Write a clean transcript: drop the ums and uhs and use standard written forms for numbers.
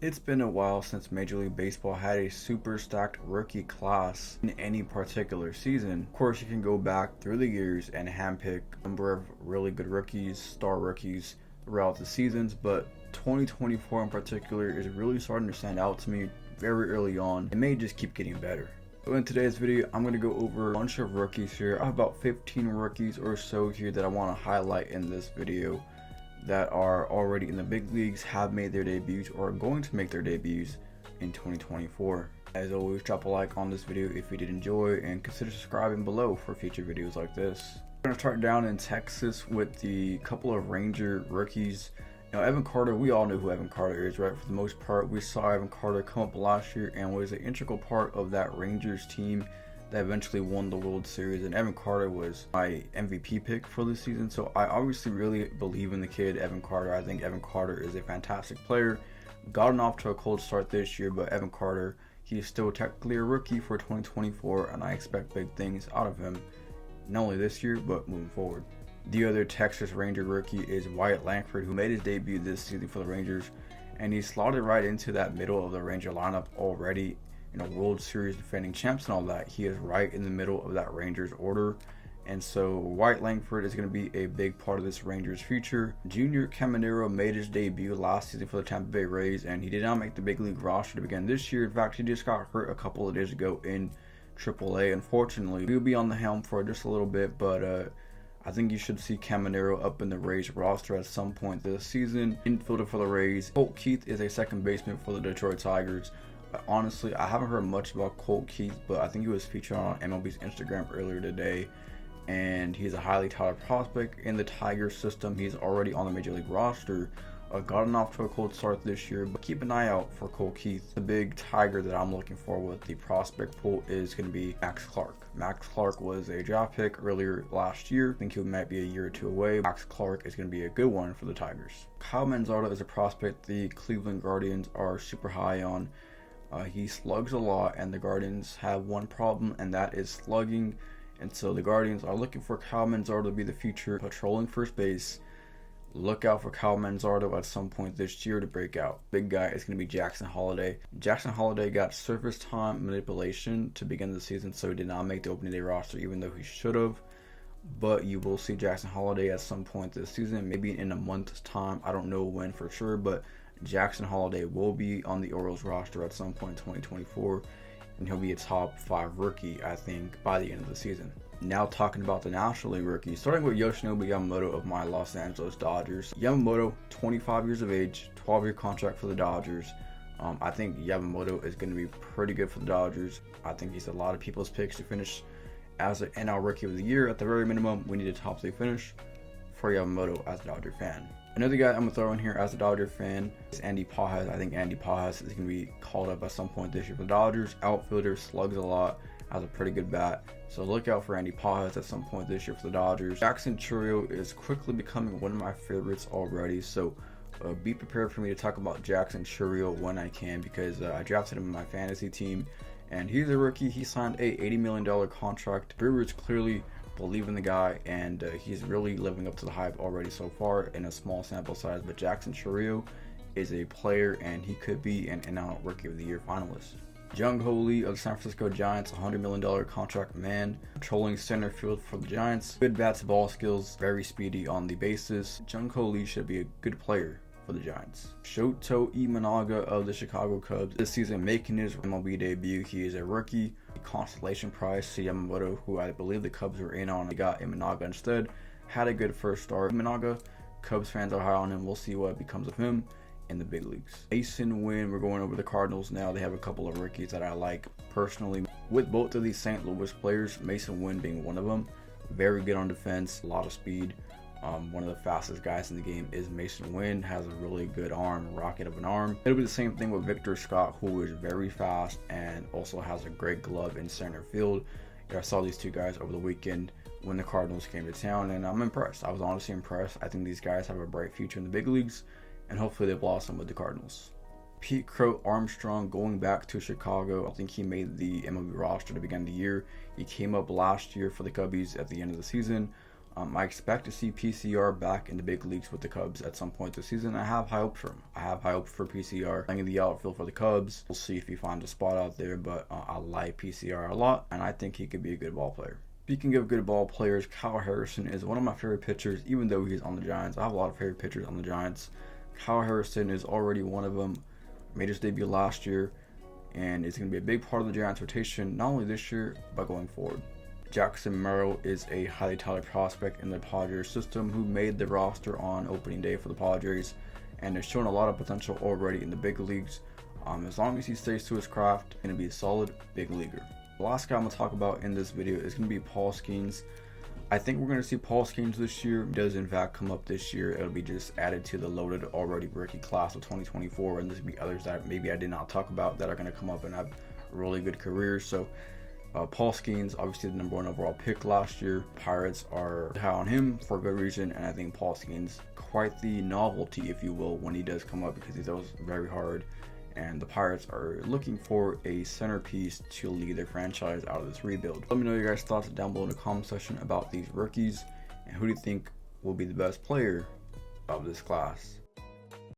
It's been a while since Major League Baseball had a super stacked rookie class in any particular season. Of course, you can go back through the years and handpick a number of really good rookies, star rookies throughout the seasons, but 2024 in particular is really starting to stand out to me very early on. It may just keep getting better. So in today's video, I'm going to go over a bunch of rookies here. I have about 15 rookies or so here that I want to highlight in this video that are already in the big leagues, have made their debuts, or are going to make their debuts in 2024. As always, drop a like on this video if you did enjoy, and consider subscribing below for future videos like this. We're going to start down in Texas with the couple of Ranger rookies. Now, Evan Carter, we all know who Evan Carter is, right? For the most part, we saw Evan Carter come up last year and was an integral part of that Rangers team that eventually won the World Series, and Evan Carter was my MVP pick for this season. So I obviously really believe in the kid, Evan Carter. I think Evan Carter is a fantastic player. Gotten off to a cold start this year, but Evan Carter, he is still technically a rookie for 2024, and I expect big things out of him, not only this year, but moving forward. The other Texas Ranger rookie is Wyatt Langford, who made his debut this season for the Rangers, and he slotted right into that middle of the Ranger lineup already. World Series defending champs and all that. He is right in the middle of that Rangers order, and so Wyatt Langford is going to be a big part of this Rangers future. Junior Caminero made his debut last season for the Tampa Bay Rays, and he did not make the big league roster to begin this year. In fact, he just got hurt a couple of days ago in AAA. Unfortunately, he'll be on the helm for just a little bit, but I think you should see Caminero up in the Rays roster at some point this season. Infielder for the Rays, Colt Keith is a second baseman for the Detroit Tigers. Honestly, I haven't heard much about Colt Keith, but I think he was featured on MLB's Instagram earlier today, and he's a highly touted prospect in the Tiger system. He's already on the Major League roster. Gotten off to a cold start this year, but keep an eye out for Colt Keith. The big Tiger that I'm looking for with the prospect pool is going to be Max Clark. Max Clark was a draft pick earlier last year. I think he might be a year or two away. Max Clark is going to be a good one for the Tigers. Kyle Manzardo is a prospect the Cleveland Guardians are super high on. He slugs a lot, and the Guardians have one problem, and that is slugging. And so the Guardians are looking for Kyle Manzardo to be the future patrolling first base. Look out for Kyle Manzardo at some point this year to break out. Big guy is going to be Jackson Holliday. Jackson Holliday got surface time manipulation to begin the season, so he did not make the opening day roster, even though he should have. But you will see Jackson Holliday at some point this season, maybe in a month's time. I don't know when for sure, but Jackson Holliday will be on the Orioles roster at some point in 2024, and he'll be a top 5 rookie, I think, by the end of the season. Now talking about the National League rookies, starting with Yoshinobu Yamamoto of my Los Angeles Dodgers. Yamamoto, 25 years of age, 12-year contract for the Dodgers. I think Yamamoto is going to be pretty good for the Dodgers. I think he's a lot of people's picks to finish as an NL Rookie of the Year. At the very minimum, we need a top 3 finish for Yamamoto as a Dodger fan. Another guy I'm going to throw in here as a Dodger fan is Andy Pages. I think Andy Pages is going to be called up at some point this year for the Dodgers. Outfielder, slugs a lot, has a pretty good bat. So look out for Andy Pages at some point this year for the Dodgers. Jackson Chourio is quickly becoming one of my favorites already. So be prepared for me to talk about Jackson Chourio when I can, because I drafted him in my fantasy team. And he's a rookie. He signed a $80 million contract. Brewers clearly believe in the guy, and he's really living up to the hype already so far in a small sample size. But Jackson Chourio is a player, and he could be an NL Rookie of the Year finalist. Jung Ho Lee of the San Francisco Giants, $100 million contract man, patrolling center field for the Giants. Good bats, ball skills, very speedy on the bases. Jung Ho Lee should be a good player for the Giants. Shoto Imanaga of the Chicago Cubs, this season making his MLB debut. He is a rookie. A consolation prize to Yamamoto, who I believe the Cubs were in on. They got Imanaga instead. Had a good first start. Imanaga, Cubs fans are high on him. We'll see what becomes of him in the big leagues. Masyn Winn, we're going over the Cardinals now. They have a couple of rookies that I like personally. With both of these St. Louis players, Masyn Winn being one of them. Very good on defense, a lot of speed. One of the fastest guys in the game is Masyn Winn, has a really good arm, rocket of an arm. It'll be the same thing with Victor Scott, who is very fast and also has a great glove in center field. I saw these two guys over the weekend when the Cardinals came to town, and I'm impressed. I was honestly impressed. I think these guys have a bright future in the big leagues, and hopefully they blossom with the Cardinals. Pete Crow Armstrong going back to Chicago. I think he made the MLB roster to begin the year. He came up last year for the Cubbies at the end of the season. I expect to see PCR back in the big leagues with the Cubs at some point this season. I have high hopes for him. I have high hopes for PCR playing in the outfield for the Cubs. We'll see if he finds a spot out there, but I like PCR a lot, and I think he could be a good ball player. Speaking of good ball players, Kyle Harrison is one of my favorite pitchers, even though he's on the Giants. I have a lot of favorite pitchers on the Giants. Kyle Harrison is already one of them. Made his debut last year, and is going to be a big part of the Giants rotation, not only this year, but going forward. Jackson Merrill is a highly touted prospect in the Padres system who made the roster on opening day for the Padres and has shown a lot of potential already in the big leagues. As long as he stays to his craft, he's going to be a solid big leaguer. The last guy I'm going to talk about in this video is going to be Paul Skeens. I think we're going to see Paul Skeens this year. If he does in fact come up this year, it'll be just added to the loaded already rookie class of 2024, and there's going to be others that maybe I did not talk about that are going to come up and have really good careers. So Paul Skeens, obviously the number 1 overall pick last year. Pirates are high on him for a good reason, and I think Paul Skeens quite the novelty, if you will, when he does come up, because he throws very hard, and the Pirates are looking for a centerpiece to lead their franchise out of this rebuild. Let me know your guys' thoughts down below in the comment section about these rookies, and who do you think will be the best player of this class.